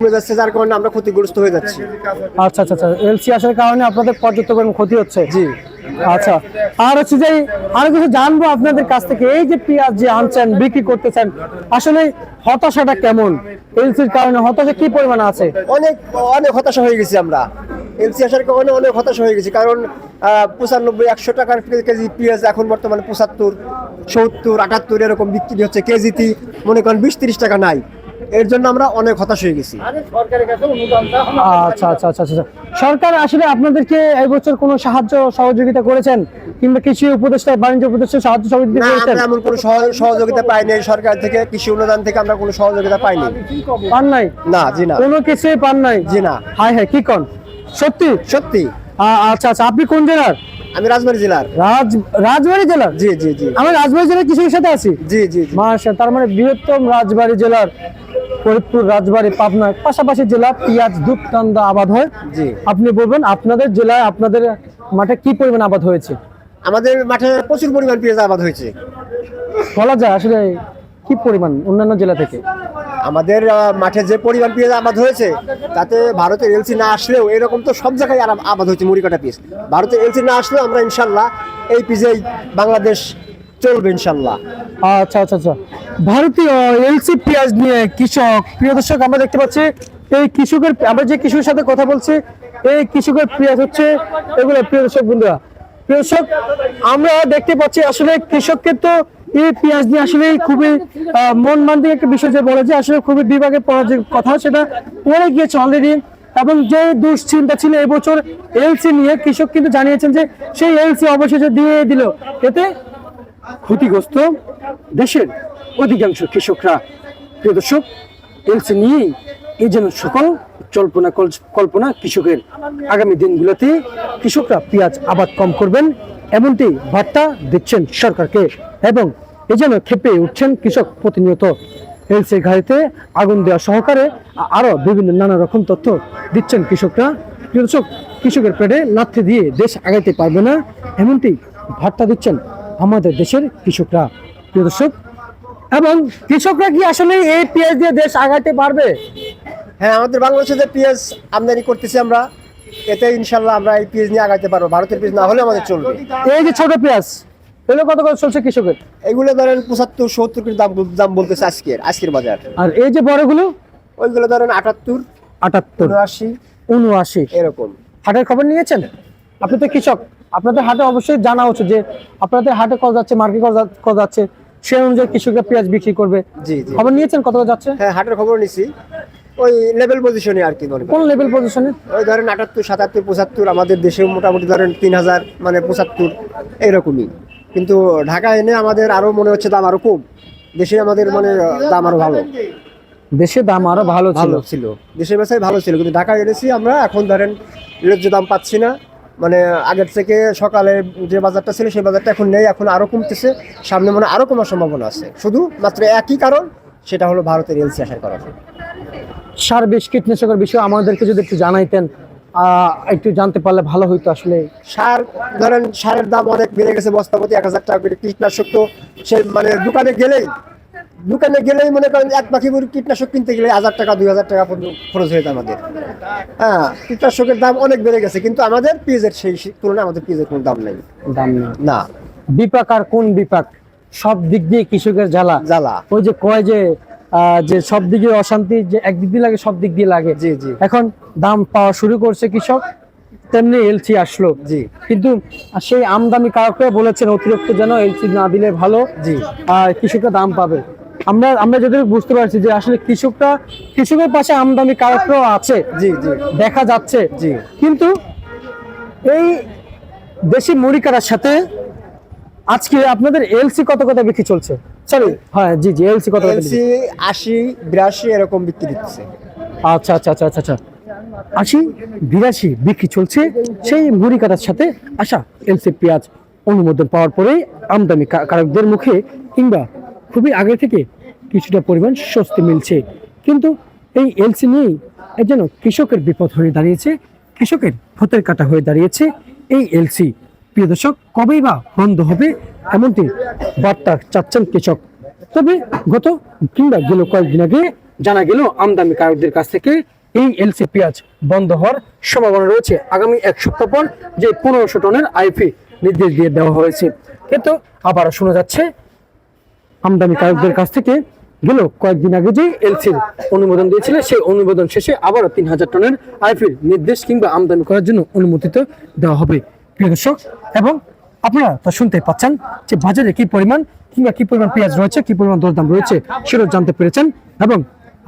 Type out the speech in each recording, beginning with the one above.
কমে যাচ্ছে, যার কারণে আমরা ক্ষতিগ্রস্ত হয়ে যাচ্ছি। আচ্ছা আচ্ছা আচ্ছা, এলসি আসার কারণে আপনাদের পর্যাপ্ত পরিমাণ ক্ষতি হচ্ছে। জি। আচ্ছা, আর হচ্ছে যে আরো কিছু জানবো আপনাদের কাছ থেকে, এই যে পেঁয়াজ যে আনছেন বিক্রি করতেছেন, আসলে হতাশাটা কেমন? এলসির কারণে হতাশা কি পরিমাণ আছে? অনেক অনেক হতাশা হয়ে গেছি আমরা, এলসি আসার কারণে অনেক হতাশা হয়ে গেছি। কারণ 95-100 টাকার কেজি পেঁয়াজ এখন বর্তমানে 75, 70, 78 এরকম বিক্রি হচ্ছে। কেজিতে মনে করেন 20-30 টাকা নাই। এর জন্য আমরা অনেক হতাশ হয়ে গেছি। আচ্ছা আচ্ছা আচ্ছা আচ্ছা, সরকার আসলে আপনাদেরকে এই বছর কোনো সাহায্য সহযোগিতা করেছেন, কিংবা কৃষি উপদেষ্টা, বাণিজ্য উপদেষ্টা সাহায্য সহযোগিতা না, করেছেন? আমরা এমন কোনো সহযোগিতা পাইনি সরকার থেকে, কৃষি অনুদান থেকে আমরা কোনো সহযোগিতা পাইনি। পান নাই? না, জি না, কোনো কিছুই পান নাই? জি না। হায় হায়, কি কোন, সত্যি? সত্যি। আচ্ছা আচ্ছা, আপনি কোন জেলার? আমি রাজবাড়ী জেলার। রাজবাড়ী জেলার? জি জি জি। আমি রাজবাড়ী জেলার কৃষকের সাথে আছি। জি জি জি। মাশাআল্লাহ, তার মানে বৃহত্তম রাজবাড়ী জেলার ফরিদপুর, রাজবাড়ী, পাবনা পাশাপাশি জেলা, পেঁয়াজ দুধকান্দা আবাদ হয়। জি। আপনি বলবেন আপনাদের জেলায়, আপনাদের মাঠে কি পরিমাণ আবাদ হয়েছে? আমাদের মাঠে প্রচুর পরিমাণ পেঁয়াজ আবাদ হয়েছে। বলা যায় আসলে কি পরিমাণ অন্যান্য জেলা থেকে? আমাদের মাঠে যে পরিমাণ পেঁয়াজ আবাদ হয়েছে, তাতে ভারতের এলসি না আসলেও, এরকম তো সব জায়গায় আবাদ হয়েছে মুড়ি কাটা পিস। ভারতের এলসি না আসলেও আমরা ইনশাল্লাহ এই পিসেই বাংলাদেশ চলবে ইনশাল্লাহ। আচ্ছা আচ্ছা আচ্ছা, ভারতীয় এলসি পেঁয়াজ নিয়ে কৃষক, প্রিয় দর্শক, আমরা দেখতে পাচ্ছি এই কৃষকের, আমরা যে কৃষকের সাথে কথা বলছি, এই কৃষকের পেঁয়াজ হচ্ছে এগুলো। প্রিয় দর্শক বন্ধুরা, প্রিয় দর্শক, আমরা দেখতে পাচ্ছি আসলে কৃষককে তো এই পেঁয়াজ নিয়ে আসলে খুবই মন মান্তি একটা বিষয়, যে বলে যে আসলে খুবই বিভাগে পড়ার যে কথা, সেটা পড়ে গিয়েছে অলরেডি। এবং যে দুশ্চিন্তা ছিল এবছর এলসি নিয়ে, কৃষক কিন্তু জানিয়েছেন যে সেই এলসি অবশেষে দিয়ে দিল। এতে ক্ষতিগ্রস্ত দেশের অধিকাংশ কৃষকরা। প্রিয় দর্শক, এলসি নিয়েই এই যেন সকল কল্পনা কৃষকের। আগামী দিনগুলোতে কৃষকরা পেঁয়াজ আবাদ কম করবেন, এমনটি বার্তা দিচ্ছেন সরকারকে, এবং এই যেন ক্ষেপে উঠছেন কৃষক প্রতিনিয়ত। এলসি গাড়িতে আগুন দেওয়া সহকারে আরো বিভিন্ন নানা রকম তথ্য দিচ্ছেন কৃষকরা। প্রিয় দর্শক, কৃষকের পেটে লাথি দিয়ে দেশ আগাইতে পারবে না, এমনটি বার্তা দিচ্ছেন আমাদের দেশের কৃষকরা। প্রিয় দর্শক, এবং কৃষকরা কি আসলে এই পেঁয়াজ দিয়ে দেশ আগাইতে পারবে? হ্যাঁ, আমাদের বাংলাদেশে যে পেঁয়াজ আমদানি করতেছি আমরা, এতে ইনশাল্লাহ আমরা এই পেঁয়াজ নিয়ে আগাইতে পারবো। ভারতের পেঁয়াজ না হলে আমাদের চলবে। এই যে ছোট পেঁয়াজ, এগুলো কত করে চলছে কৃষকের? এগুলো ধরেন 75-70 করে দাম বলতেছে আজকের বাজার। আর এই যে বড়গুলো, ওইগুলো ধরেন 78, 79, 79 এরকম। হাটের খবর নিয়েছেন? আপনি তো কৃষক, আপনাদের হাটে অবশ্যই জানা উচিত যে আপনাদের হাটে কত যাচ্ছে, মার্কেট কত যাচ্ছে, সেই অনুযায়ী কৃষকরা পেঁয়াজ বিক্রি করবে। জি জি। খবর নিয়েছেন কত যাচ্ছে? হ্যাঁ, হাটের খবর নিছি, ওই লেভেল পজিশনে আর কি। কোন লেভেল পজিশনে? ওই ধরেন 78, 77, 75। আমাদের দেশে মোটামুটি ধরেন 3000, মানে 75 এরকমই। কিন্তু ঢাকা এনে আমাদের আরো মনে হচ্ছে দাম আরো কম। দেশে আমাদের মানে দাম আরো ভালো। দেশে দাম আরো ভালো ছিল, দেশের বেচাই ভালো ছিল, কিন্তু ঢাকা এনেছি আমরা, এখন ধরেন ন্যায্য দাম পাচ্ছি না। মানে আগের থেকে সকালে যে বাজারটা ছিল সেই বাজারটা এখন নেই, এখন আরো কমতেছে। সামনে মানে আরো কমার সম্ভাবনা আছে, শুধু মাত্র একই কারণ, সেটা হলো ভারতের এলসি আসার কারণে। সার, বিষ, কীটনাশকের বিষয়ে আমাদেরকে যদি একটু জানাইতেন, একটু জানতে পারলে ভালো হইতো আসলে। সার, ধরেন সারের দাম অনেক বেড়ে গেছে, বস্তা প্রতি 1000 টাকা করে। কীটনাশক তো সে মানে দোকানে গেলেই মনে করেন এক পাখি কীটনাশক কিনতে গেলে 1000 টাকা 2000 টাকা পর্যন্ত খরচ হয়ে যায় আমাদের। হ্যাঁ, কীটনাশকের দাম অনেক বেড়ে গেছে, কিন্তু আমাদের পেঁয়াজের সেই তুলনায় আমাদের পেঁয়াজের কোনো দাম নেই। না। বিপাক আর কোন বিপাক, সব দিক দিয়ে কৃষকের জ্বালা। ওই যে কয় যে সব দিকে অশান্তি, যে একদিক দিয়ে লাগে সব দিক দিয়ে লাগে। জি জি। এখন দাম পাওয়া শুরু করছে কৃষক, তেমনি এলসি আসলো। জি। কিন্তু সেই আমদানি কারকরা বলেছেন অতিরিক্ত যেন এলসি না দিলে ভালো। জি। কৃষকরা দাম পাবে। আমরা যদি বুঝতে পারছি যে আসলে কৃষকের পাশে আমদানি কারকরাও আছে। জি জি। দেখা যাচ্ছে। জি। কিন্তু এই দেশি মুড়ি কাটার সাথে আজকে আপনাদের এলসি কত বিক্রি চলছে? সরি, হ্যাঁ জি জি, এলসি কত? এলসি 80, 82 এরকম বিক্রি দিচ্ছে। আচ্ছা আচ্ছা আচ্ছা আচ্ছা, 80, 82 বিক্রি চলছে সেই মুড়ি কাটার সাথে আসা এলসি পেঁয়াজ। অনুমোদন পাওয়ার পরে আমদানি কারকদের মুখে কিংবা খুবই আগে থেকে কিছুটা পরিমাণ স্বস্তি মিলছে। কিন্তু এই এলসি নিয়েই যেন কৃষকের বিপদ হয়ে দাঁড়িয়েছে, কৃষকের ভোটের কাটা হয়ে দাঁড়িয়েছে এই এলসি। প্রিয় দর্শক, কবেই বা বন্ধ হবে, এমনটি বার্তা চাচ্ছেন কৃষক। তবে গেল কয়েকদিন আগে জানা গেল আমদানিকারকদের কাছ থেকে এই এলসি পেঁয়াজ বন্ধ হওয়ার সম্ভাবনা রয়েছে আগামী 1 সপ্তাহ পর, যে 1500 টনের আইপি নির্দেশ দিয়ে দেওয়া হয়েছে। কিন্তু আবার শোনা যাচ্ছে আমদানিকারকদের কাছ থেকে গেল কয়েকদিন আগে যে এলসির অনুমোদন দিয়েছিল, সেই অনুমোদন শেষে আবারও 3000 টনের আইপির নির্দেশ কিংবা আমদানি করার জন্য অনুমতি দেওয়া হবে। প্রিয় দর্শক, এবং আপনারা তা শুনতে পাচ্ছেন যে বাজারে কি পরিমাণ কিংবা কি পরিমাণ পেঁয়াজ রয়েছে, কি পরিমাণ দরদাম রয়েছে সেটা জানতে পেরেছেন, এবং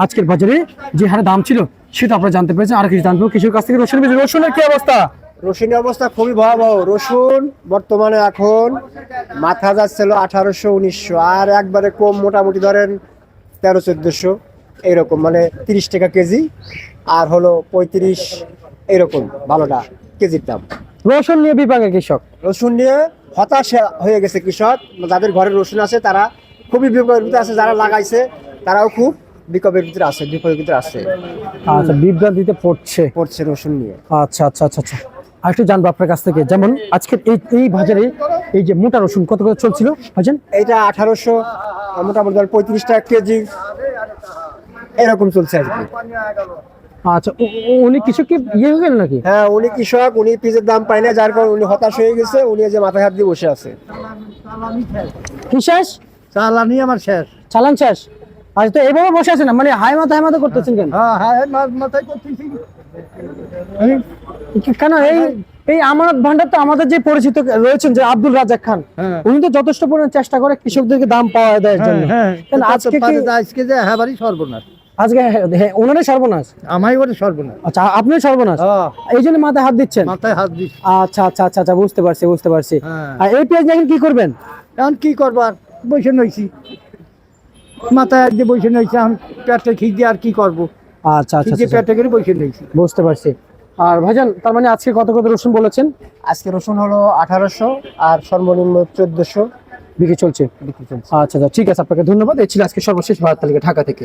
আজকের বাজারে যে হারে দাম ছিল সেটা আপনারা জানতে পেরেছেন। আর কিছু জানবো কৃষির কাছ থেকে। রসুনের কি অবস্থা? রসুনের অবস্থা খুবই ভয়াবহ। রসুন বর্তমানে এখন মাথা যাচ্ছিল 1800-1900, আর একবারে কম মোটামুটি ধরেন 1300-1400 এরকম, মানে 30 টাকা কেজি, আর হলো 35 এরকম ভালোটা কেজির দাম। রসুন নিয়ে বিপাকে কৃষক, রসুন নিয়ে হতাশ হয়ে গেছে কৃষক। যাদের ঘরে রসুন আছে তারা খুবই বিপদের ভিতরে আছে, যারা লাগাইছে তারাও খুব বিপদের ভিতরে আছে, আচ্ছা, বিভ্রান্তিতে পড়ছে রসুন নিয়ে। আচ্ছা আচ্ছা আচ্ছা আচ্ছা, আর একটু জানবো আপনার কাছ থেকে, যেমন আজকের এই বাজারে এই যে মোটা রসুন কত করে চলছিল ভাইজান? এইটা 1800, মোটামুটি 35 টাকা কেজি এরকম চলছে আর কি। আচ্ছা, উনি কিছু কি ইয়ে হয়ে গেল নাকি? হ্যাঁ, উনি কৃষক, উনি পিসের দাম পায় না, যার কারণে উনি হতাশ হয়ে গেছে। উনি যে মাথায় হাত দিয়ে বসে আছে। কি শেষ? চালানি আমার শেষ। চালান শেষ? আচ্ছা, তো এইভাবে বসে আছেন না, মানে হাই মাথা করতেছেন কেন? হ্যাঁ, মাথায় করতেছি কেন? এই আমানত ভান্ডার তো আমাদের যে পরিচিত রয়েছেন যে আব্দুল রাজ্জাক খান, উনি তো যথেষ্ট পরিমাণ চেষ্টা করে কৃষকদেরকে দাম পাওয়া দেওয়ার জন্য। কেন আজকে যে হ্যাঁ সর্বনাশ, আজকে ওনারই সর্বনাশ, আমারই ওটা সর্বনাশ। আচ্ছা, আপনিও সর্বনাশ, এই জন্য মাথায় হাত দিচ্ছেন? মাথায় হাত দিচ্ছি। আচ্ছা আচ্ছা আচ্ছা আচ্ছা, বুঝতে পারছি। আর এই পেঁয়াজ এখন কি করবেন? এখন কি করবো, আর বসে নইছি, মাথায় হাত দিয়ে বসে নইছি। এখন পেটটা খিঁচে আর কি করবো। আচ্ছা আচ্ছা, পেটটা করে বসে নইছি। বুঝতে পারছি। আর ভাইজান, তার মানে আজকে কত রসুন বলেছেন? আজকে রসুন হলো 1800, আর সর্বনিম্ন 1400 বিক্রি চলছে। আচ্ছা আচ্ছা, ঠিক আছে, আপনাকে ধন্যবাদ। এই ছিল আজকে সর্বশেষ বাজার তালিকা ঢাকা থেকে।